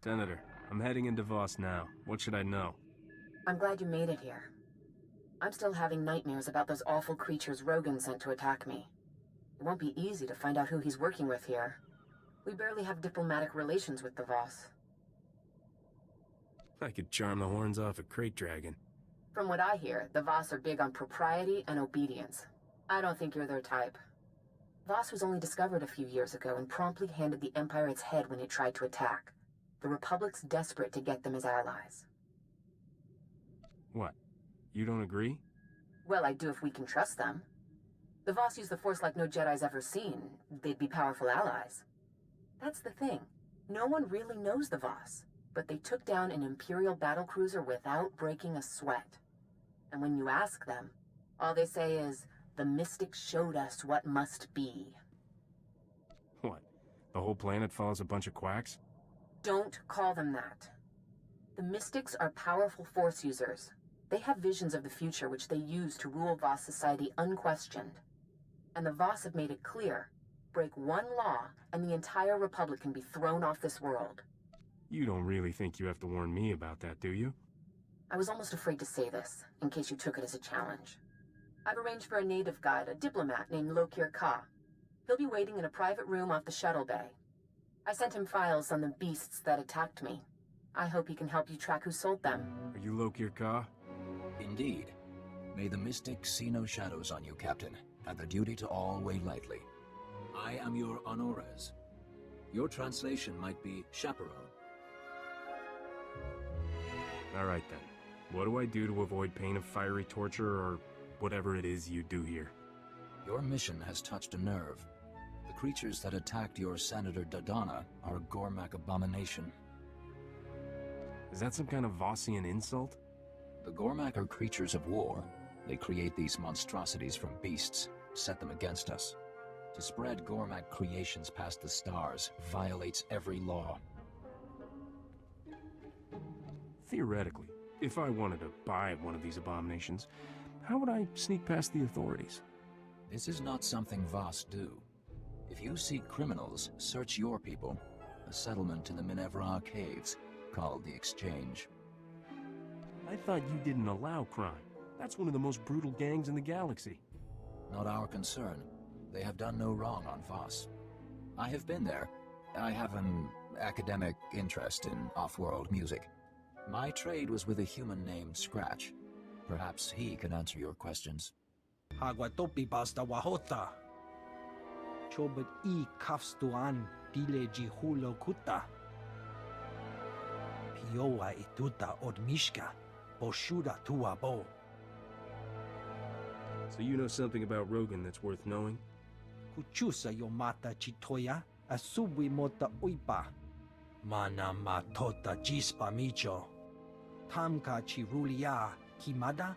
Senator, I'm heading into Voss now. What should I know? I'm glad you made it here. I'm still having nightmares about those awful creatures Rogan sent to attack me. It won't be easy to find out who he's working with here. We barely have diplomatic relations with the Voss. I could charm the horns off a crate dragon. From what I hear, the Voss are big on propriety and obedience. I don't think you're their type. Voss was only discovered a few years ago and promptly handed the Empire its head when it tried to attack. The Republic's desperate to get them as allies. What? You don't agree? Well, I do if we can trust them. The Voss use the Force like no Jedi's ever seen. They'd be powerful allies. That's the thing. No one really knows the Voss, but they took down an Imperial battlecruiser without breaking a sweat. And when you ask them, all they say is, "The Mystics showed us what must be." What? The whole planet follows a bunch of quacks? Don't call them that. The Mystics are powerful Force users. They have visions of the future which they use to rule Voss society unquestioned. And the Voss have made it clear, break one law and the entire Republic can be thrown off this world. You don't really think you have to warn me about that, do you? I was almost afraid to say this, in case you took it as a challenge. I've arranged for a native guide, a diplomat named Lokir Ka. He'll be waiting in a private room off the shuttle bay. I sent him files on the beasts that attacked me. I hope he can help you track who sold them. Are you Lokir Ka? Indeed. May the Mystics see no shadows on you, Captain, and the duty to all weigh lightly. I am your honores. Your translation might be chaperone. All right then. What do I do to avoid pain of fiery torture or whatever it is you do here? Your mission has touched a nerve. The creatures that attacked your Senator Dodonna are a Gormak abomination. Is that some kind of Vossian insult? The Gormak are creatures of war. They create these monstrosities from beasts, set them against us. To spread Gormak creations past the stars violates every law. Theoretically, if I wanted to buy one of these abominations, how would I sneak past the authorities? This is not something Voss do. If you seek criminals, search your people. A settlement in the Minevra caves, called the Exchange. I thought you didn't allow crime. That's one of the most brutal gangs in the galaxy. Not our concern. They have done no wrong on Voss. I have been there. I have an academic interest in off-world music. My trade was with a human named Scratch. Perhaps he can answer your questions. Hagwatopi basta wahota. Chobet I kafstuan dile jihulo kuta. Pioa ituta odmishka. Boshuda tuabo. So you know something about Rogan that's worth knowing? Kuchusa yomata chitoya asubwi mota uipa. Mana matota jispa micho. Tamka chirulia kimada.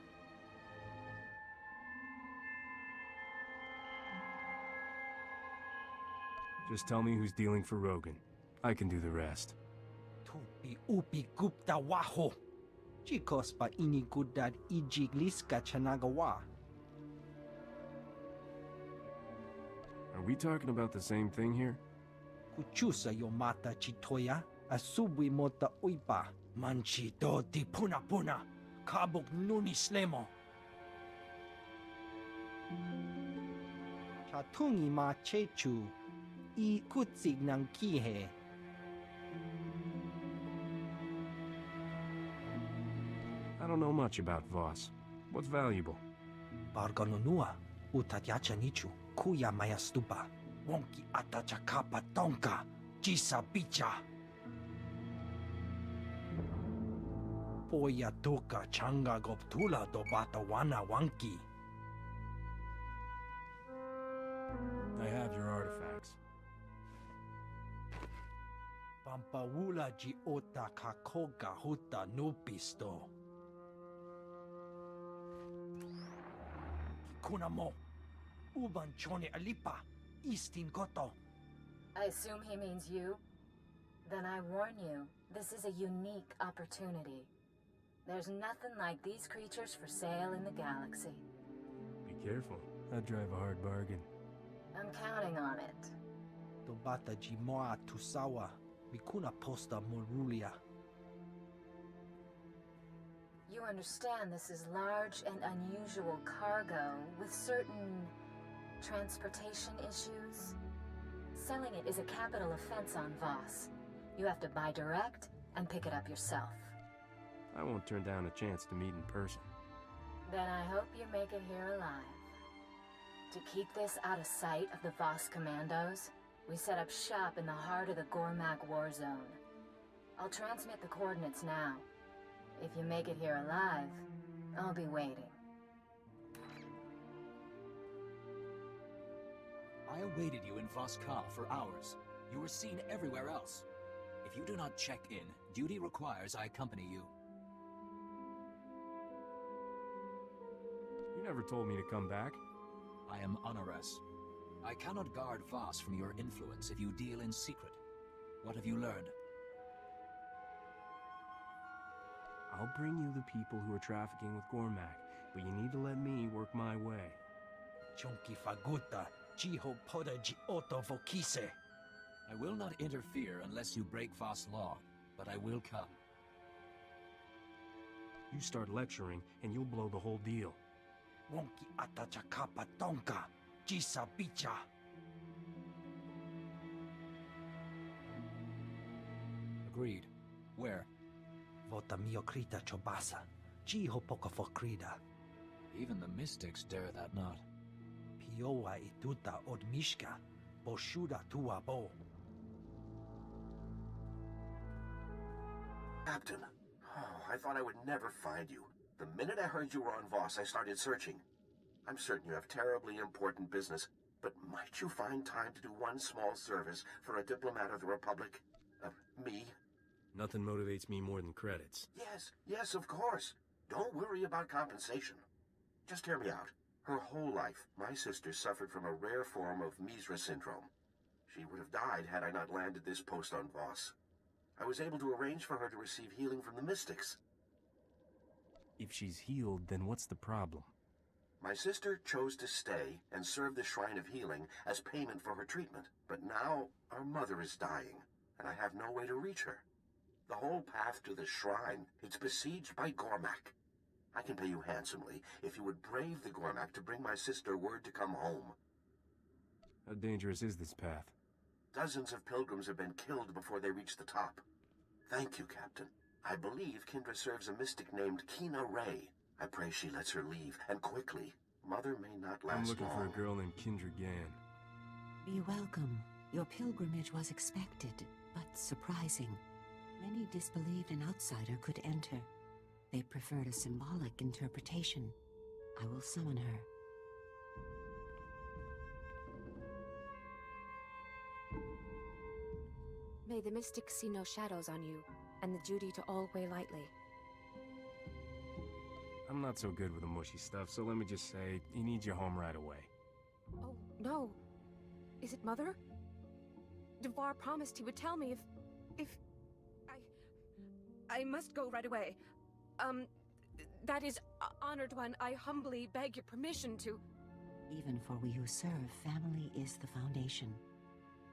Just tell me who's dealing for Rogan. I can do the rest. Tupi upi gupta waho. Chikos pa inigudad ijigliska chanagawa. Are we talking about the same thing here? Kuchusa yomata chitoya asubwi mota uipa. Manchito di puna puna. Kabuk nuni slemo. Chatungi ma chechu. I kutsig ng kihe. I don't know much about Voss. What's valuable? Barganunua utatyacha nichu kuya mayastupa. Wonki atachakapa tonka. Jisa bicha. Poya tuka changa goptula do batawana wanki. I have your artifacts. Pampawula ji ota kakoga huta nupisto. Kikunamo. Uban chone alipa. Istin koto. I assume he means you? Then I warn you, this is a unique opportunity. There's nothing like these creatures for sale in the galaxy. Be careful. I'd drive a hard bargain. I'm counting on it. Tobata jimoa tusawa. Mikuna posta morulia. You understand this is large and unusual cargo with certain transportation issues? Selling it is a capital offense on Voss. You have to buy direct and pick it up yourself. I won't turn down a chance to meet in person. Then I hope you make it here alive. To keep this out of sight of the Voss commandos, we set up shop in the heart of the Gormak war zone. I'll transmit the coordinates now. If you make it here alive, I'll be waiting. I awaited you in Voss for hours. You were seen everywhere else. If you do not check in, duty requires I accompany you. You never told me to come back. I am on arrest. I cannot guard Voss from your influence if you deal in secret. What have you learned? I'll bring you the people who are trafficking with Gormak, but you need to let me work my way. Chonki faguta, jiho poda ji oto vokise. I will not interfere unless you break Voss law, but I will come. You start lecturing, and you'll blow the whole deal. Wonki atachakapa tonka, jisa bicha. Agreed. Where? Vota miokrita chobasa, jiho poka fokrida. Even the mystics dare that not. Piowa ituta od mishka, boshuda tua bo. Captain, I thought I would never find you. The minute I heard you were on Voss, I started searching. I'm certain you have terribly important business, but might you find time to do one small service for a diplomat of the Republic? Me? Nothing motivates me more than credits. Yes, of course. Don't worry about compensation. Just hear me out. Her whole life, my sister suffered from a rare form of Misra syndrome. She would have died had I not landed this post on Voss. I was able to arrange for her to receive healing from the mystics. If she's healed, then what's the problem? My sister chose to stay and serve the Shrine of Healing as payment for her treatment. But now, our mother is dying, and I have no way to reach her. The whole path to the shrine, it's besieged by Gormak. I can pay you handsomely if you would brave the Gormak to bring my sister word to come home. How dangerous is this path? Dozens of pilgrims have been killed before they reach the top. Thank you, Captain. I believe Kindra serves a mystic named Kina Ray. I pray she lets her leave, and quickly. Mother may not last long. I'm looking for a girl named Kindra Gan. Be welcome. Your pilgrimage was expected, but surprising. Many disbelieved an outsider could enter. They preferred a symbolic interpretation. I will summon her. May the mystics see no shadows on you, and the duty to all weigh lightly. I'm not so good with the mushy stuff, so let me just say, he needs you home right away. Oh, no. Is it Mother? Devar promised he would tell me if... I must go right away. That is, Honored One, I humbly beg your permission to... Even for we who serve, family is the foundation.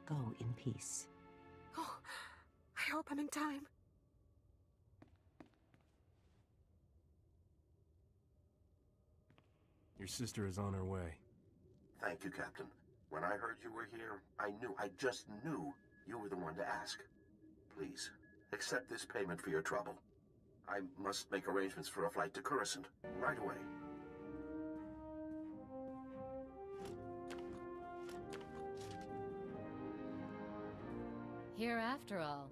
Go in peace. Oh, I hope I'm in time. Your sister is on her way. Thank you, Captain. When I heard you were here, I just knew you were the one to ask. Please, accept this payment for your trouble. I must make arrangements for a flight to Coruscant right away. Here after all.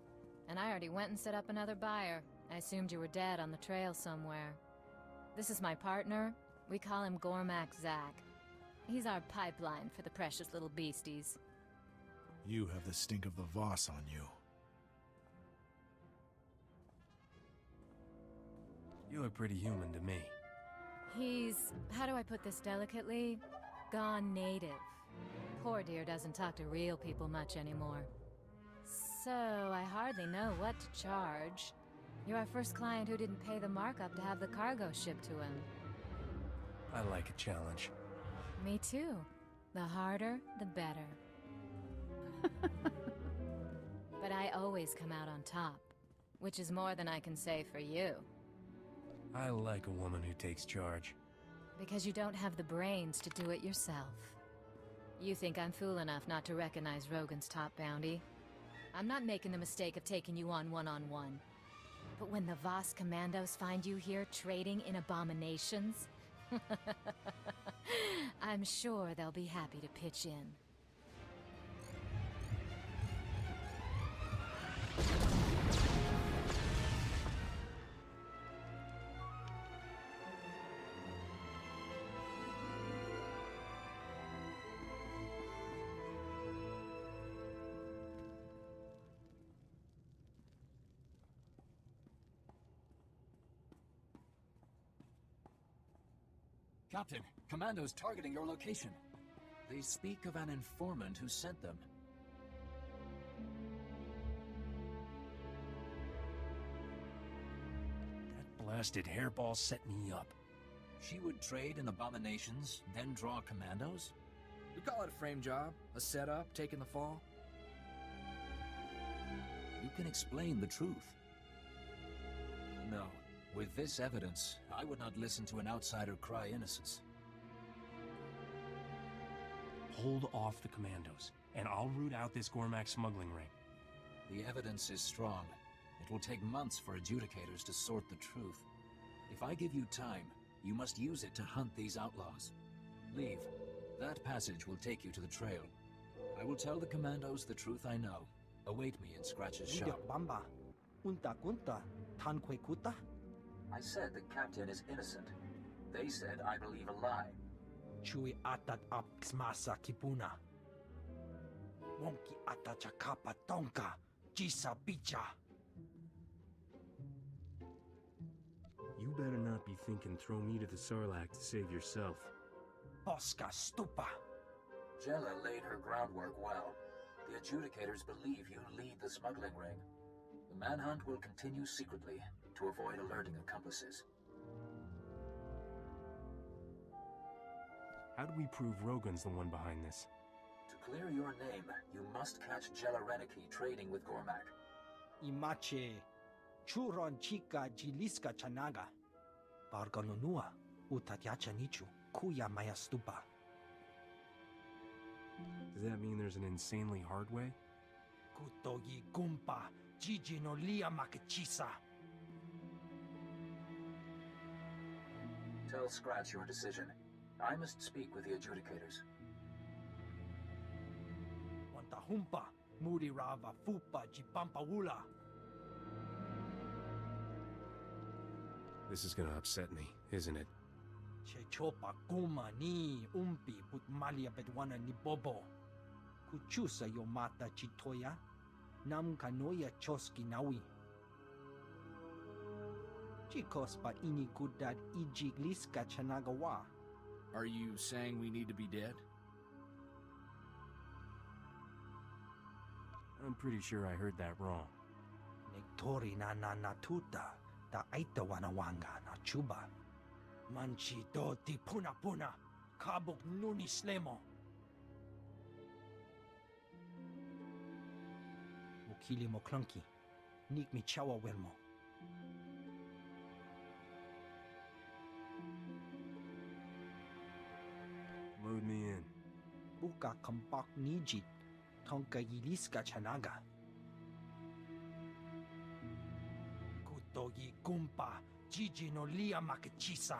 And I already went and set up another buyer. I assumed you were dead on the trail somewhere. This is my partner. We call him Gormak Zach. He's our pipeline for the precious little beasties. You have the stink of the Voss on you. You look pretty human to me. He's, how do I put this delicately? Gone native. Poor dear doesn't talk to real people much anymore. So, I hardly know what to charge. You're our first client who didn't pay the markup to have the cargo shipped to him. I like a challenge. Me too. The harder, the better. But I I always come out on top, which is more than I can say for you. I like a woman who takes charge. Because you don't have the brains to do it yourself. You think I'm fool enough not to recognize Rogan's top bounty? I'm not making the mistake of taking you on one-on-one. But when the Voss commandos find you here trading in abominations, I'm sure they'll be happy to pitch in. Captain, commandos targeting your location. They speak of an informant who sent them. That blasted hairball set me up. She would trade in abominations, then draw commandos? We call it a frame job, a setup, taking the fall. You can explain the truth. No. With this evidence, I would not listen to an outsider cry innocence. Hold off the commandos, and I'll root out this Gormak smuggling ring. The evidence is strong. It will take months for adjudicators to sort the truth. If I give you time, you must use it to hunt these outlaws. Leave. That passage will take you to the trail. I will tell the commandos the truth I know. Await me in Scratch's shop. Bamba. Unta kunta. Tanque kuta. I said the captain is innocent. They said I believe a lie. Chui atat ap xmasa kipuna. Wonki atachakapa tonka. Jisa picha. You better not be thinking throw me to the Sarlacc to save yourself. Bosca stupa. Jella laid her groundwork well. The adjudicators believe you lead the smuggling ring. The manhunt will continue secretly to avoid alerting accomplices. How do we prove Rogan's the one behind this? To clear your name, you must catch Jella Reneki trading with Gormak. Imache. Churon chica jiliska chanaga. Barganunua. Utatyacha nichu. Kuya maya stupa. Does that mean there's an insanely hard way? Kutogi gumpa. Gigi no lia makachisa. Tell Scratch your decision. I must speak with the adjudicators. Wanta humpa. Muri rava fupa jipampa wula. This is gonna upset me, isn't it? Che chopa kuma ni umpi put malia bedwana ni bobo. Kuchusa yo mata chitoya. Nam kanoya choski nawi. Chikos pa ini kudad ijigliska chanagawa. Are you saying we need to be dead? I'm pretty sure I heard that wrong. Nektori na natuta. Ta aita wanawanga na chuba. Manchi do ti puna puna. Kabuk nuni slemo. Mukili mo clunky. Nik mi chawa welmo. Load me in. Buka kampak nijit. Tonka yiliska chanaga. Kutogi gumpa. Gigi no lia makachisa.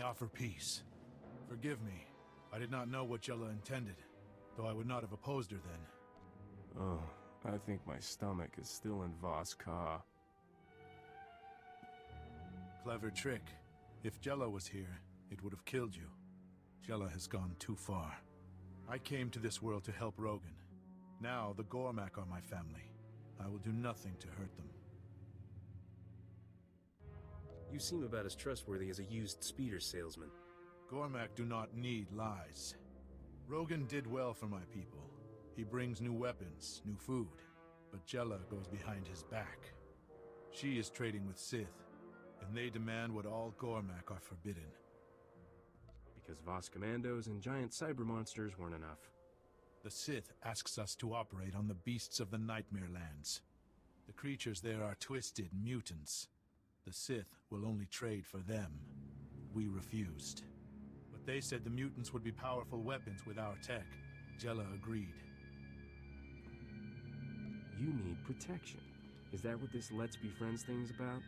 offer peace. Forgive me. I did not know what Jella intended, though I would not have opposed her then. Oh, I think my stomach is still in Voss Ka. Clever trick. If Jella was here, it would have killed you. Jella has gone too far. I came to this world to help Rogan. Now the Gormak are my family. I will do nothing to hurt them. You seem about as trustworthy as a used speeder salesman. Gormak do not need lies. Rogan did well for my people. He brings new weapons, new food. But Jella goes behind his back. She is trading with Sith, and they demand what all Gormak are forbidden. Because Voss commandos and giant cyber monsters weren't enough. The Sith asks us to operate on the beasts of the Nightmare Lands. The creatures there are twisted mutants. The Sith will only trade for them. We refused. But they said the mutants would be powerful weapons with our tech. Jella agreed. You need protection. Is that what this Let's Be Friends thing's about?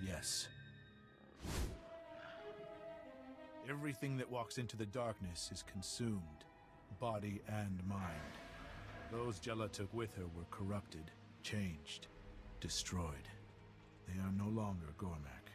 Yes. Everything that walks into the darkness is consumed, body and mind. Those Jella took with her were corrupted, changed, destroyed. They are no longer Gormak.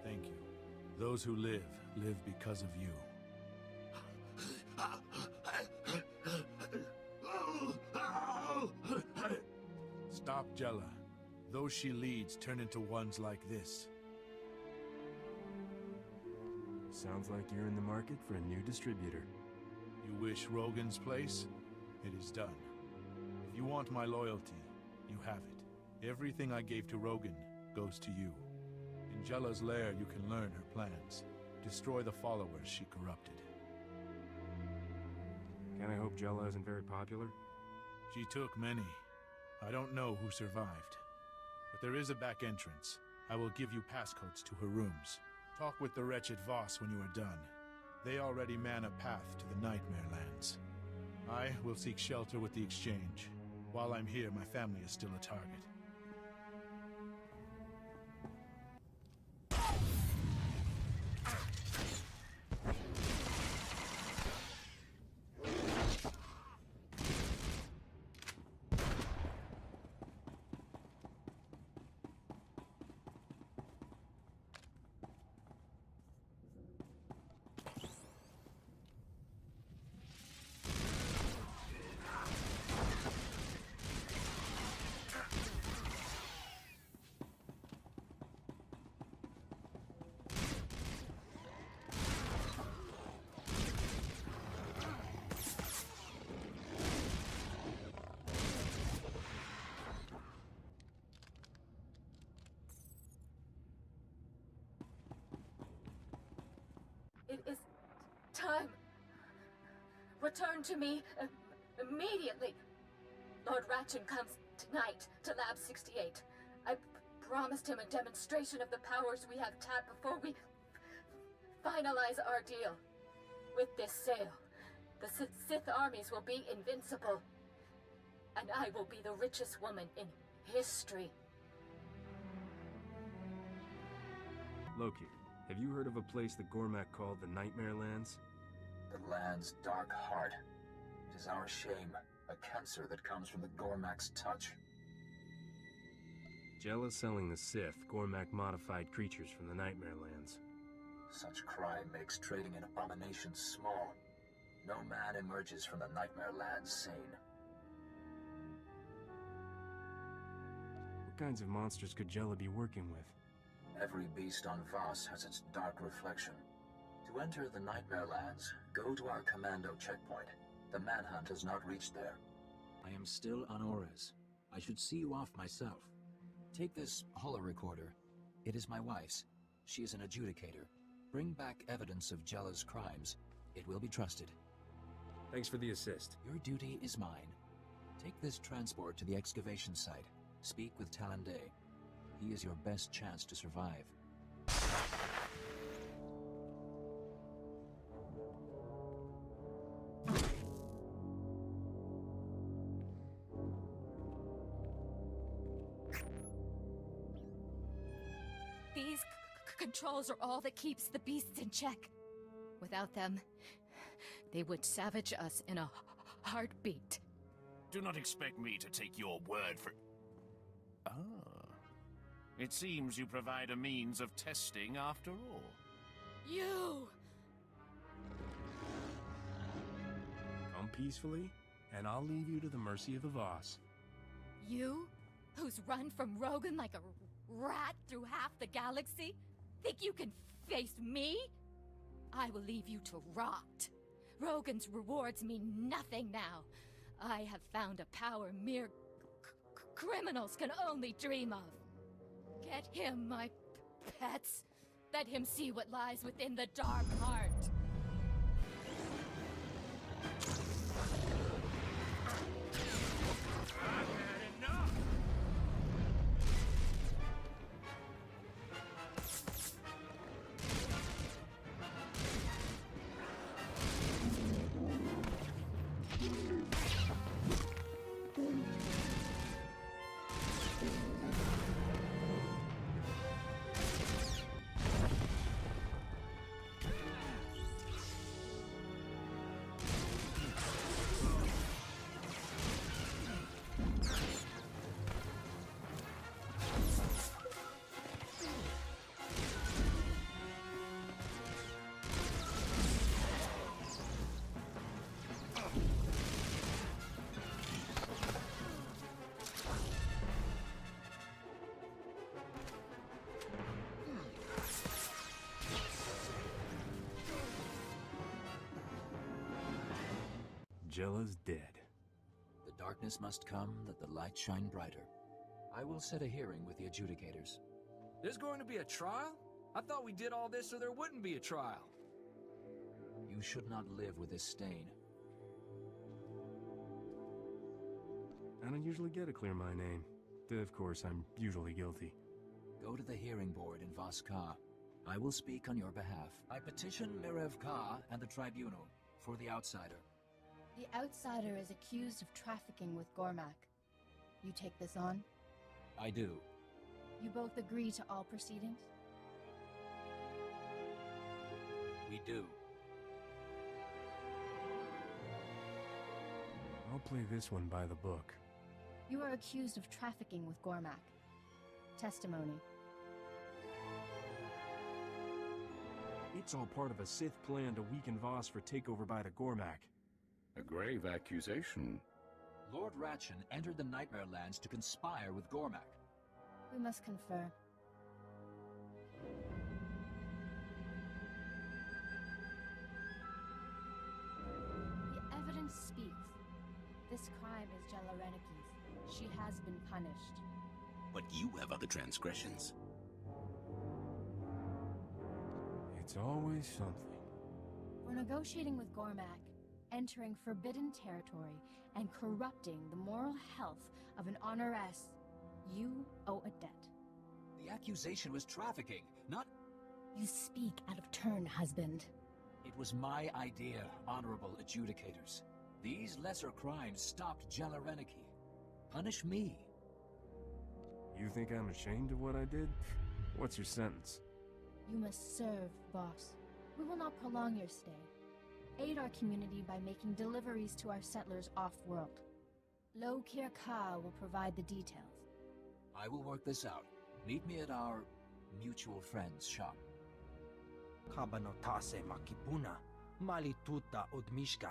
Thank you. Those who live, live because of you. Stop Jella. Those she leads turn into ones like this. Sounds like you're in the market for a new distributor. You wish Rogan's place? It is done. If you want my loyalty, you have it. Everything I gave to Rogan goes to you. In Jella's lair, you can learn her plans. Destroy the followers she corrupted. Can I hope Jella isn't very popular? She took many. I don't know who survived. But there is a back entrance. I will give you passcodes to her rooms. Talk with the wretched Voss when you are done. They already man a path to the Nightmare Lands. I will seek shelter with the exchange. While I'm here, my family is still a target. It is time. Return to me immediately. Lord Ratchin comes tonight to Lab 68. I promised him a demonstration of the powers we have tapped before we finalize our deal. With this sale, the Sith armies will be invincible. And I will be the richest woman in history. Loki, have you heard of a place the Gormak called the Nightmare Lands? The land's dark heart. It is our shame, a cancer that comes from the Gormak's touch. Jella selling the Sith Gormak-modified creatures from the Nightmare Lands. Such crime makes trading in abominations small. No man emerges from the Nightmare Lands sane. What kinds of monsters could Jella be working with? Every beast on Voss has its dark reflection. To enter the Nightmare Lands, go to our commando checkpoint. The manhunt has not reached there. I am still on Ores. I should see you off myself. Take this holorecorder. It is my wife's. She is an adjudicator. Bring back evidence of Jella's crimes. It will be trusted. Thanks for the assist. Your duty is mine. Take this transport to the excavation site. Speak with Talande. He is your best chance to survive. These controls are all that keeps the beasts in check. Without them, they would savage us in a heartbeat. Do not expect me to take your word for... Ah. It seems you provide a means of testing after all. You! Come peacefully, and I'll leave you to the mercy of the Voss. You, who's run from Rogan like a rat through half the galaxy, think you can face me? I will leave you to rot. Rogan's rewards mean nothing now. I have found a power mere criminals can only dream of. Get him, my pets. Let him see what lies within the dark heart. Jella's dead. The darkness must come that the light shine brighter. I will set a hearing with the adjudicators. There's going to be a trial? I thought we did all this so there wouldn't be a trial. You should not live with this stain. I don't usually get to clear my name. Of course, I'm usually guilty. Go to the hearing board in Voss Ka. I will speak on your behalf. I petition Mirev Ka and the tribunal for the outsider. The outsider is accused of trafficking with Gormak. You take this on? I do. You both agree to all proceedings? We do. I'll play this one by the book. You are accused of trafficking with Gormak. Testimony. It's all part of a Sith plan to weaken Voss for takeover by the Gormak. A grave accusation. Lord Ratchin entered the Nightmare Lands to conspire with Gormak. We must confer. The evidence speaks. This crime is Jella Reniki's. She has been punished. But you have other transgressions. It's always something. For negotiating with Gormak, entering forbidden territory, and corrupting the moral health of an honoress, you owe a debt. The accusation was trafficking, not... You speak out of turn, husband. It was my idea, honorable adjudicators. These lesser crimes stopped Jella Reniki. Punish me. You think I'm ashamed of what I did? What's your sentence? You must serve, boss. We will not prolong your stay. Aid our community by making deliveries to our settlers off-world. Lo Kir Ka will provide the details. I will work this out. Meet me at our mutual friend's shop. Kabanotase makipuna, malituta odmishka.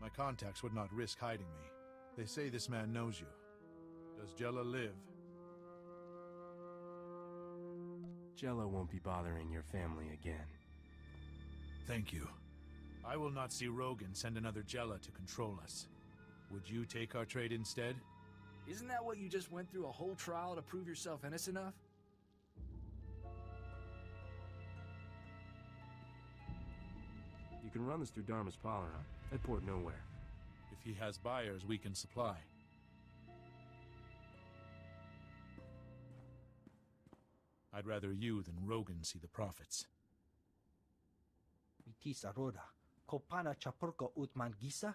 My contacts would not risk hiding me. They say this man knows you. Does Jella live? Jella won't be bothering your family again. Thank you. I will not see Rogan send another Jella to control us. Would you take our trade instead? Isn't that what you just went through a whole trial to prove yourself innocent of? You can run this through Dharma's Polyron. At Port Nowhere. If he has buyers, we can supply. I'd rather you than Rogan see the profits. Mitis Aroda, Kopana Chapurko Utman Gisa?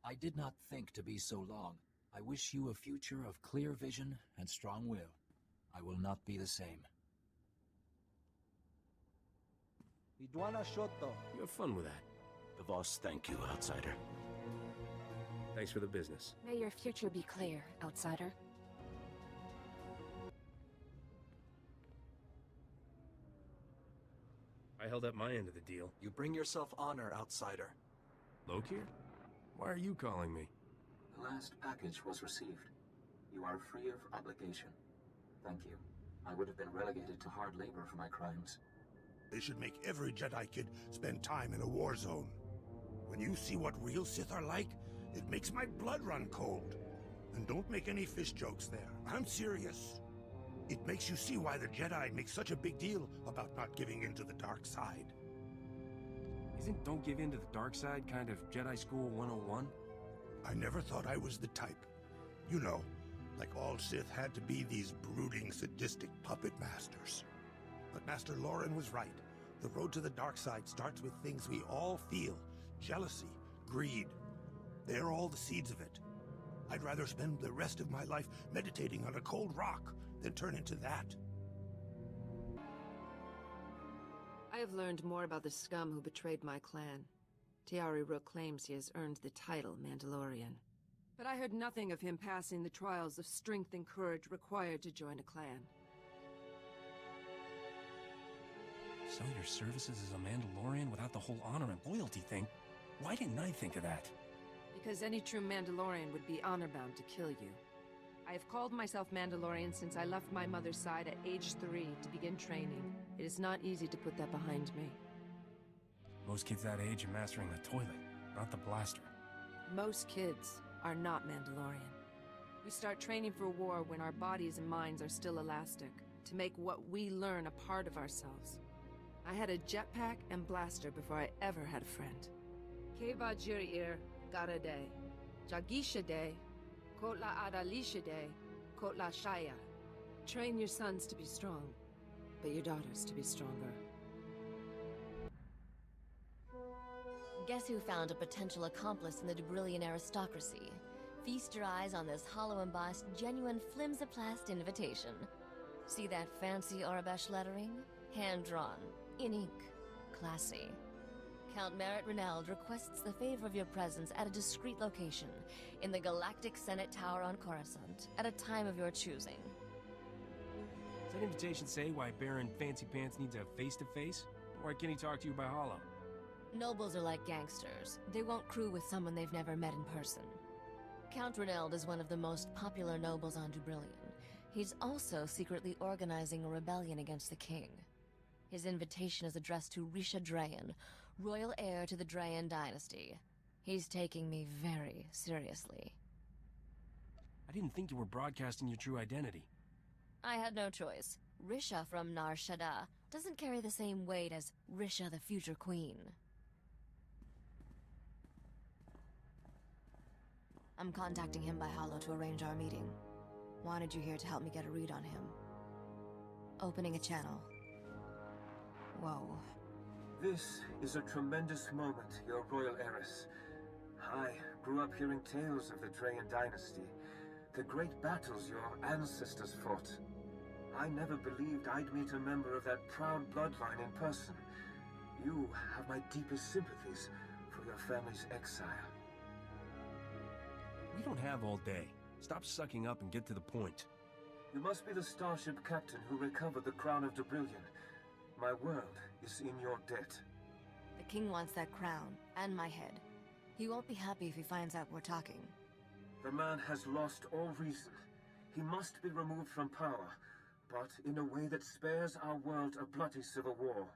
I did not think to be so long. I wish you a future of clear vision and strong will. I will not be the same. Vidwana Shoto. You have fun with that. The Voss thank you, outsider. Thanks for the business. May your future be clear, outsider. I held up my end of the deal. You bring yourself honor, outsider. Lokir? Why are you calling me? The last package was received. You are free of obligation. Thank you. I would have been relegated to hard labor for my crimes. They should make every Jedi kid spend time in a war zone. When you see what real Sith are like, it makes my blood run cold. And don't make any fish jokes there. I'm serious. It makes you see why the Jedi make such a big deal about not giving in to the dark side. Isn't don't give in to the dark side kind of Jedi School 101? I never thought I was the type. You know, like all Sith had to be these brooding, sadistic puppet masters. But Master Lauren was right. The road to the dark side starts with things we all feel. Jealousy, greed. They're all the seeds of it. I'd rather spend the rest of my life meditating on a cold rock than turn into that. I have learned more about the scum who betrayed my clan. Tiari Rook claims he has earned the title Mandalorian. But I heard nothing of him passing the trials of strength and courage required to join a clan. Sell your services as a Mandalorian without the whole honor and loyalty thing? Why didn't I think of that? Because any true Mandalorian would be honor-bound to kill you. I have called myself Mandalorian since I left my mother's side at age 3 to begin training. It is not easy to put that behind me. Most kids that age are mastering the toilet, not the blaster. Most kids are not Mandalorian. We start training for war when our bodies and minds are still elastic, to make what we learn a part of ourselves. I had a jetpack and blaster before I ever had a friend. Keva Jirir Garade, Jagishade, Kotla Adalishade, Kotla Shaya. Train your sons to be strong, but your daughters to be stronger. Guess who found a potential accomplice in the Dubrillian aristocracy? Feast your eyes on this hollow-embossed, genuine flimsoplast invitation. See that fancy Arabesh lettering? Hand-drawn, in ink, classy. Count Merritt Renald requests the favor of your presence at a discreet location in the Galactic Senate Tower on Coruscant at a time of your choosing. Does that invitation say why Baron Fancy Pants needs a face-to-face? Why can't he talk to you by holo? Nobles are like gangsters. They won't crew with someone they've never met in person. Count Renald is one of the most popular nobles on Dubrillion. He's also secretly organizing a rebellion against the king. His invitation is addressed to Risha Drayan, royal heir to the Drayan dynasty. He's taking me very seriously. I didn't think you were broadcasting your true identity. I had no choice. Risha from Nar Shaddaa doesn't carry the same weight as Risha the future queen. I'm contacting him by holo to arrange our meeting. Wanted you here to help me get a read on him. Opening a channel. Whoa. This is a tremendous moment, your royal heiress. I grew up hearing tales of the Drayan dynasty, the great battles your ancestors fought. I never believed I'd meet a member of that proud bloodline in person. You have my deepest sympathies for your family's exile. We don't have all day. Stop sucking up and get to the point. You must be the starship captain who recovered the crown of Dubrillion. My world is in your debt. The king wants that crown, and my head. He won't be happy if he finds out we're talking. The man has lost all reason. He must be removed from power, but in a way that spares our world a bloody civil war.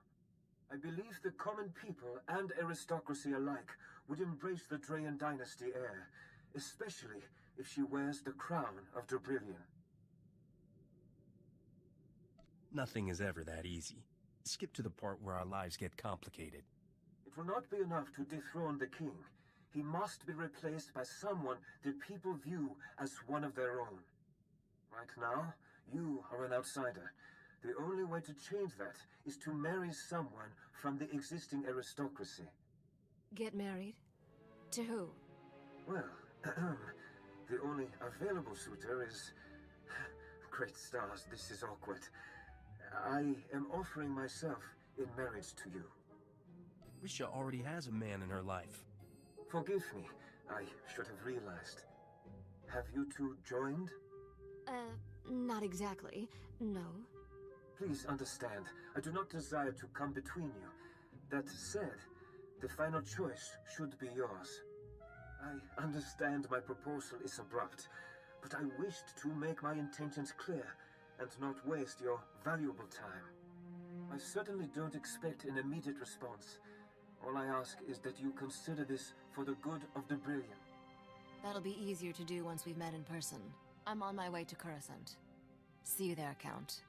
I believe the common people and aristocracy alike would embrace the Drayan dynasty heir, especially if she wears the crown of Dubrillion. Nothing is ever that easy. Skip to the part where our lives get complicated. It will not be enough to dethrone the king. He must be replaced by someone the people view as one of their own. Right now, you are an outsider. The only way to change that is to marry someone from the existing aristocracy. Get married? To who? Well, the only available suitor is... Great stars, this is awkward. I am offering myself in marriage to you. Risha already has a man in her life. Forgive me, I should have realized. Have you two joined? Not exactly, no. Please understand, I do not desire to come between you. That said, the final choice should be yours. I understand my proposal is abrupt, but I wished to make my intentions clear and not waste your valuable time. I certainly don't expect an immediate response. All I ask is that you consider this for the good of Dubrillion. That'll be easier to do once we've met in person. I'm on my way to Coruscant. See you there, Count.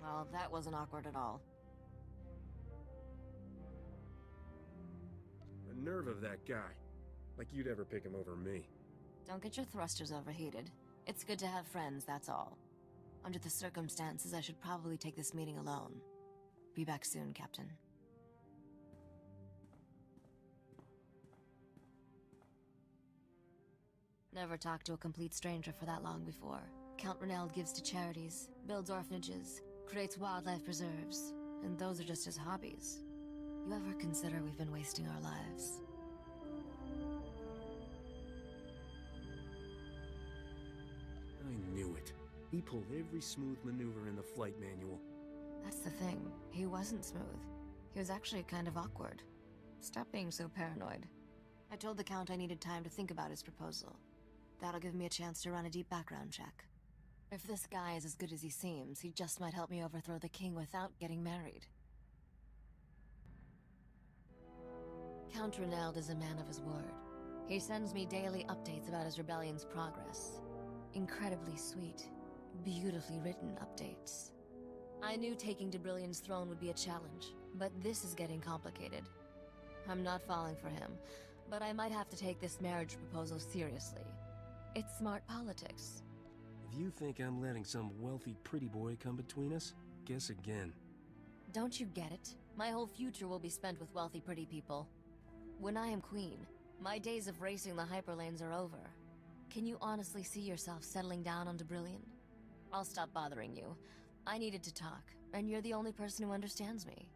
Well, that wasn't awkward at all. The nerve of that guy. Like you'd ever pick him over me. Don't get your thrusters overheated. It's good to have friends, that's all. Under the circumstances, I should probably take this meeting alone. Be back soon, Captain. Never talked to a complete stranger for that long before. Count Reneld gives to charities, builds orphanages, creates wildlife preserves, and those are just his hobbies. You ever consider we've been wasting our lives? I knew it. He pulled every smooth maneuver in the flight manual. That's the thing. He wasn't smooth. He was actually kind of awkward. Stop being so paranoid. I told the Count I needed time to think about his proposal. That'll give me a chance to run a deep background check. If this guy is as good as he seems, he just might help me overthrow the king without getting married. Count Reneld is a man of his word. He sends me daily updates about his rebellion's progress. Incredibly sweet, beautifully written updates. I knew taking Dubrillion's throne would be a challenge, but this is getting complicated. I'm not falling for him, but I might have to take this marriage proposal seriously. It's smart politics. If you think I'm letting some wealthy pretty boy come between us, guess again. Don't you get it? My whole future will be spent with wealthy pretty people. When I am queen, my days of racing the hyperlanes are over. Can you honestly see yourself settling down on Dubrillion? I'll stop bothering you. I needed to talk, and you're the only person who understands me.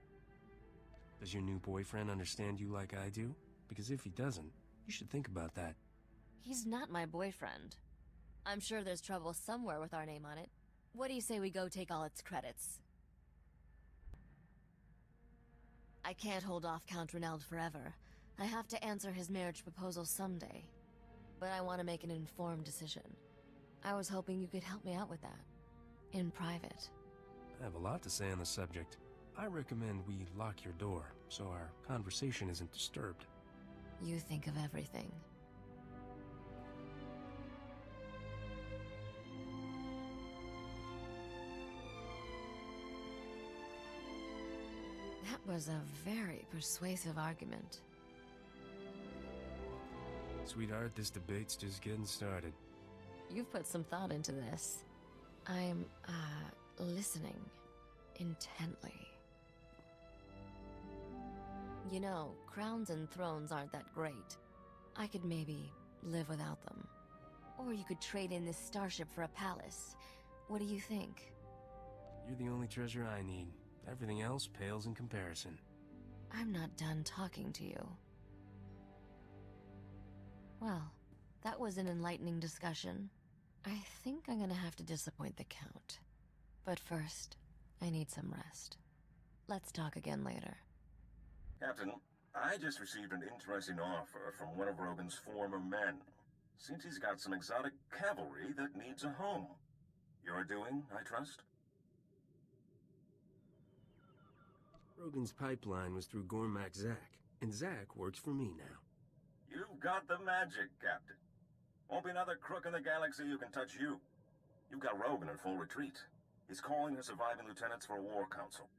Does your new boyfriend understand you like I do? Because if he doesn't, you should think about that. He's not my boyfriend. I'm sure there's trouble somewhere with our name on it. What do you say we go take all its credits? I can't hold off Count Reneld forever. I have to answer his marriage proposal someday. But I want to make an informed decision. I was hoping you could help me out with that. In private. I have a lot to say on the subject. I recommend we lock your door, so our conversation isn't disturbed. You think of everything. That was a very persuasive argument. Sweetheart, this debate's just getting started. You've put some thought into this. I'm, listening intently. You know, crowns and thrones aren't that great. I could maybe live without them. Or you could trade in this starship for a palace. What do you think? You're the only treasure I need. Everything else pales in comparison. I'm not done talking to you. Well, that was an enlightening discussion. I think I'm gonna have to disappoint the Count. But first, I need some rest. Let's talk again later. Captain, I just received an interesting offer from one of Rogan's former men. Seems he's got some exotic cavalry that needs a home. You're doing, I trust? Rogan's pipeline was through Gormak Zack, and Zack works for me now. You've got the magic, Captain. Won't be another crook in the galaxy who can touch you. You've got Rogan in full retreat. He's calling his surviving lieutenants for a war council.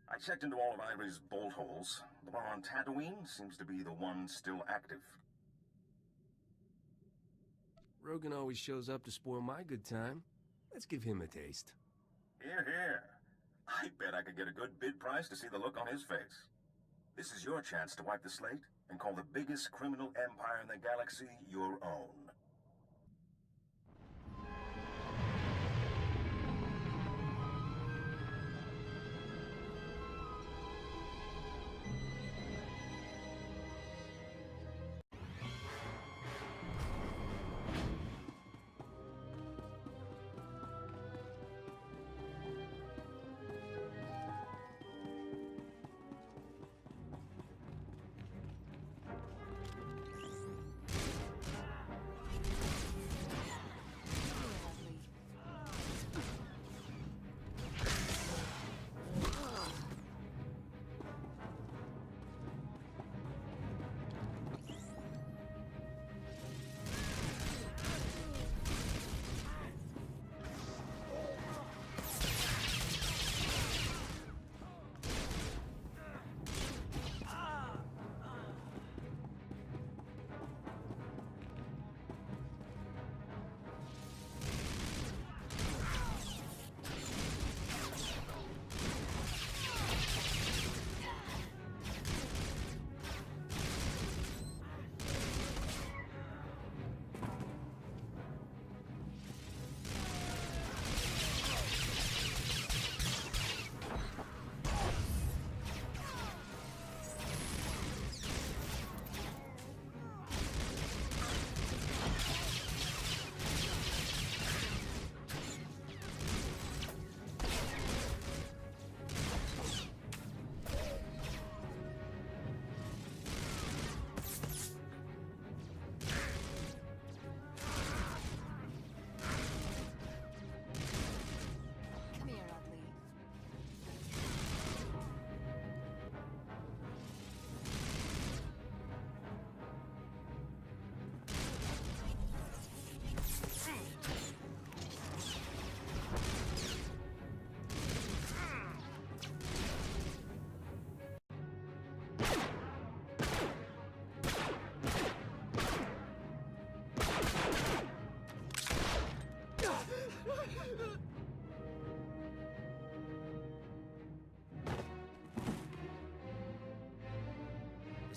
I checked into all of Ivory's bolt holes. The one on Tatooine seems to be the one still active. Rogan always shows up to spoil my good time. Let's give him a taste. Hear, hear. I bet I could get a good bid price to see the look on his face. This is your chance to wipe the slate and call the biggest criminal empire in the galaxy your own.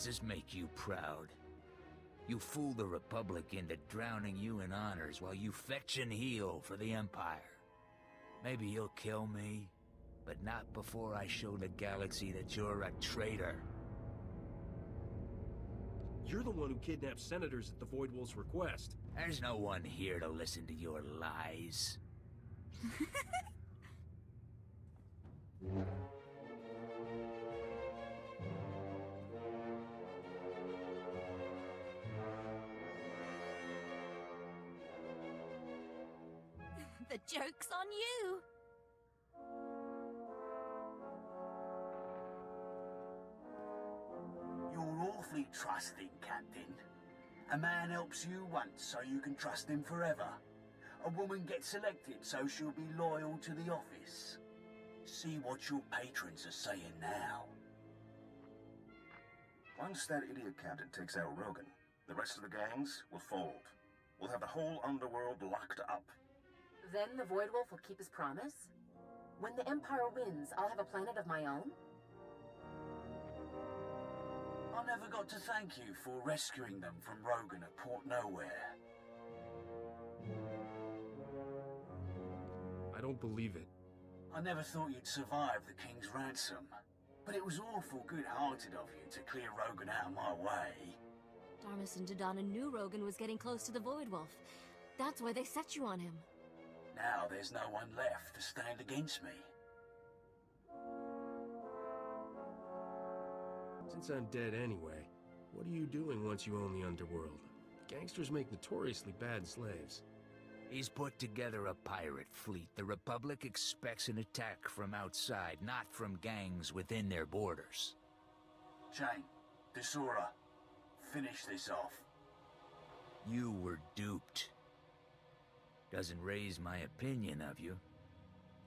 Does this make you proud? You fool the Republic into drowning you in honors while you fetch and heal for the Empire. Maybe you'll kill me, but not before I show the galaxy that you're a traitor. You're the one who kidnapped senators at the Void Wolf's request. There's no one here to listen to your lies. The joke's on you! You're awfully trusting, Captain. A man helps you once so you can trust him forever. A woman gets selected so she'll be loyal to the office. See what your patrons are saying now. Once that idiot captain takes out Rogan, the rest of the gangs will fold. We'll have the whole underworld locked up. Then the Void Wolf will keep his promise? When the Empire wins, I'll have a planet of my own? I never got to thank you for rescuing them from Rogan at Port Nowhere. I don't believe it. I never thought you'd survive the King's ransom. But it was awful good-hearted of you to clear Rogan out of my way. Darmus and Dodonna knew Rogan was getting close to the Void Wolf. That's why they set you on him. Now there's no one left to stand against me. Since I'm dead anyway, what are you doing once you own the underworld? Gangsters make notoriously bad slaves. He's put together a pirate fleet. The Republic expects an attack from outside, not from gangs within their borders. Jane, SWTOR, finish this off. You were duped. Doesn't raise my opinion of you,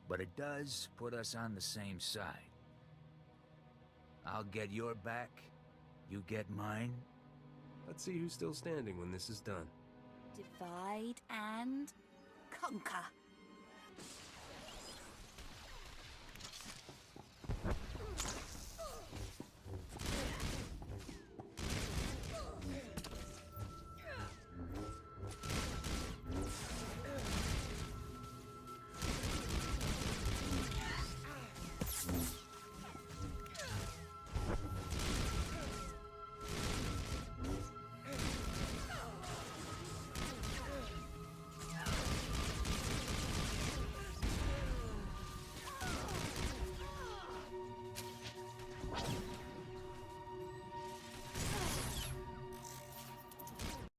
but it does put us on the same side. I'll get your back, you get mine. Let's see who's still standing when this is done. Divide and conquer.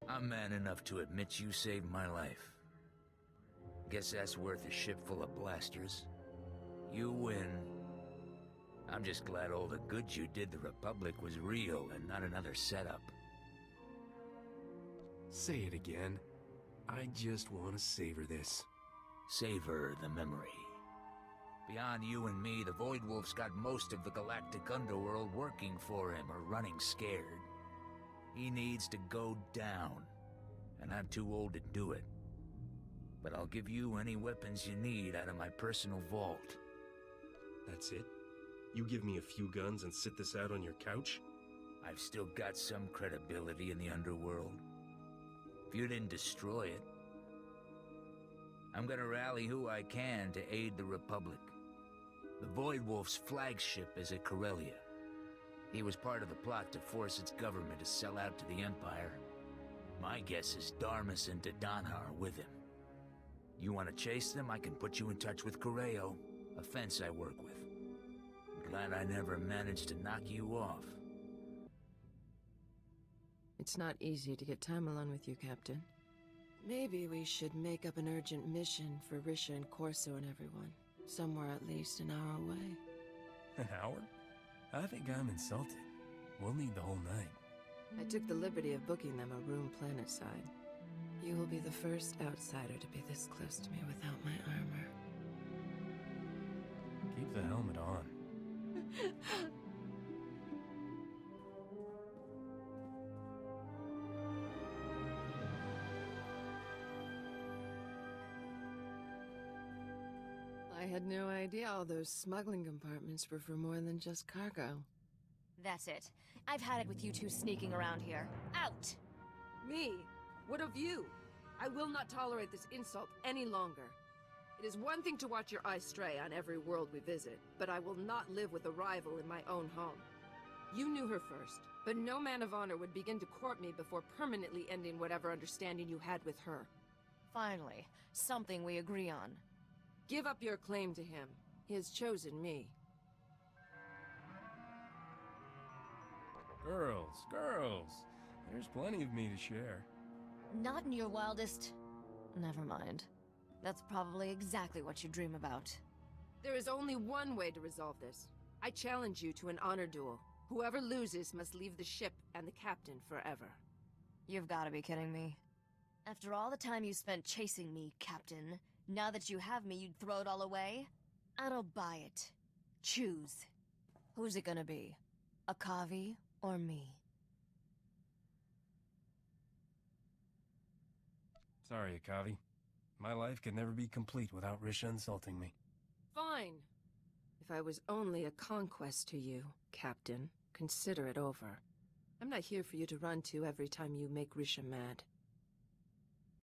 I'm man enough to admit you saved my life. Guess that's worth a ship full of blasters. You win. I'm just glad all the good you did the Republic was real and not another setup. Say it again. I just want to savor this. Savor the memory. Beyond you and me, the Void Wolf's got most of the galactic underworld working for him or running scared. He needs to go down, and I'm too old to do it. But I'll give you any weapons you need out of my personal vault. That's it? You give me a few guns and sit this out on your couch? I've still got some credibility in the underworld. If you didn't destroy it, I'm gonna rally who I can to aid the Republic. The Void Wolf's flagship is at Corellia. He was part of the plot to force its government to sell out to the Empire. My guess is Darmus and Dodonha are with him. You want to chase them, I can put you in touch with Correo, a fence I work with. I'm glad I never managed to knock you off. It's not easy to get time alone with you, Captain. Maybe we should make up an urgent mission for Risha and Corso and everyone. Somewhere at least an hour away. An hour? I think I'm insulted. We'll need the whole night. I took the liberty of booking them a room planetside. You will be the first outsider to be this close to me without my armor. Keep the helmet on. I had no idea all those smuggling compartments were for more than just cargo. That's it. I've had it with you two sneaking around here. Out! Me? What of you? I will not tolerate this insult any longer. It is one thing to watch your eyes stray on every world we visit, but I will not live with a rival in my own home. You knew her first, but no man of honor would begin to court me before permanently ending whatever understanding you had with her. Finally, something we agree on. Give up your claim to him. He has chosen me. Girls. There's plenty of me to share. Not in your wildest... Never mind. That's probably exactly what you dream about. There is only one way to resolve this. I challenge you to an honor duel. Whoever loses must leave the ship and the captain forever. You've got to be kidding me. After all the time you spent chasing me, Captain, now that you have me, you'd throw it all away? I don't buy it. Choose. Who's it gonna be? Akavi or me? Sorry, Akavi. My life could never be complete without Risha insulting me. Fine. If I was only a conquest to you, Captain, consider it over. I'm not here for you to run to every time you make Risha mad.